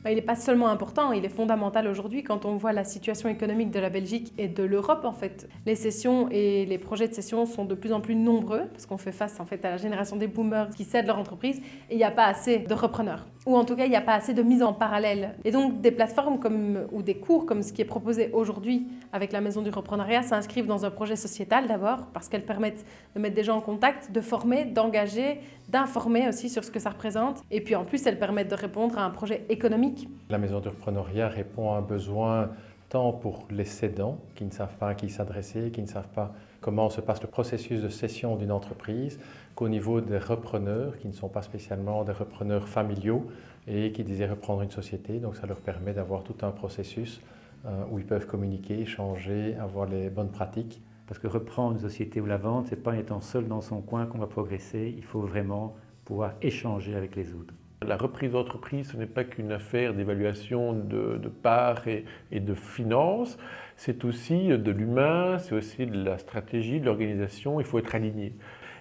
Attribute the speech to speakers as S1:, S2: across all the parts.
S1: Il n'est pas seulement important, il est fondamental aujourd'hui quand on voit la situation économique de la Belgique et de l'Europe en fait. Les cessions et les projets de cession sont de plus en plus nombreux parce qu'on fait face en fait à la génération des boomers qui cèdent leur entreprise et il n'y a pas assez de repreneurs. Ou en tout cas, il n'y a pas assez de mise en parallèle. Et donc, des plateformes ou des cours comme ce qui est proposé aujourd'hui avec la Maison du Repreneuriat s'inscrivent dans un projet sociétal d'abord parce qu'elles permettent de mettre des gens en contact, de former, d'engager, d'informer aussi sur ce que ça représente. Et puis en plus, elles permettent de répondre à un projet économique.
S2: La Maison du Repreneuriat répond à un besoin tant pour les cédants qui ne savent pas à qui s'adresser, qui ne savent pas comment se passe le processus de cession d'une entreprise, qu'au niveau des repreneurs qui ne sont pas spécialement des repreneurs familiaux et qui désirent reprendre une société. Donc ça leur permet d'avoir tout un processus où ils peuvent communiquer, échanger, avoir les bonnes pratiques.
S3: Parce que reprendre une société ou la vendre, ce n'est pas en étant seul dans son coin qu'on va progresser, il faut vraiment pouvoir échanger avec les autres.
S4: La reprise d'entreprise, ce n'est pas qu'une affaire d'évaluation de parts et de finances, c'est aussi de l'humain, c'est aussi de la stratégie, de l'organisation, il faut être aligné.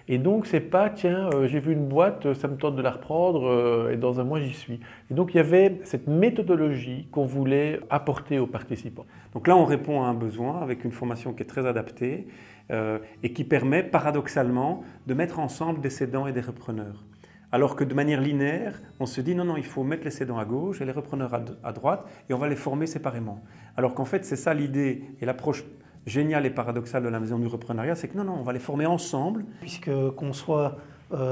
S4: Et donc, c'est pas, tiens, j'ai vu une boîte, ça me tente de la reprendre et dans un mois, j'y suis. Et donc, il y avait cette méthodologie qu'on voulait apporter aux participants.
S5: Donc là, on répond à un besoin avec une formation qui est très adaptée et qui permet, paradoxalement, de mettre ensemble des cédants et des repreneurs. Alors que de manière linéaire, on se dit non, il faut mettre les cédants à gauche et les repreneurs à droite et on va les former séparément. Alors qu'en fait, c'est ça l'idée et l'approche géniale et paradoxale de la Maison du Repreneuriat, c'est que non, on va les former ensemble.
S6: Puisque qu'on soit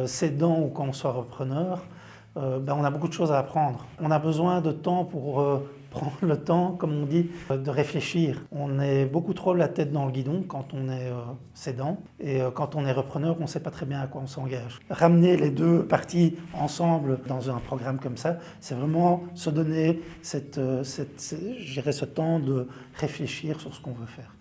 S6: cédant ou qu'on soit repreneur, on a beaucoup de choses à apprendre. On a besoin de temps pour prendre le temps, comme on dit, de réfléchir. On est beaucoup trop la tête dans le guidon quand on est cédant et quand on est repreneur, on ne sait pas très bien à quoi on s'engage. Ramener les deux parties ensemble dans un programme comme ça, c'est vraiment se donner ce temps de réfléchir sur ce qu'on veut faire.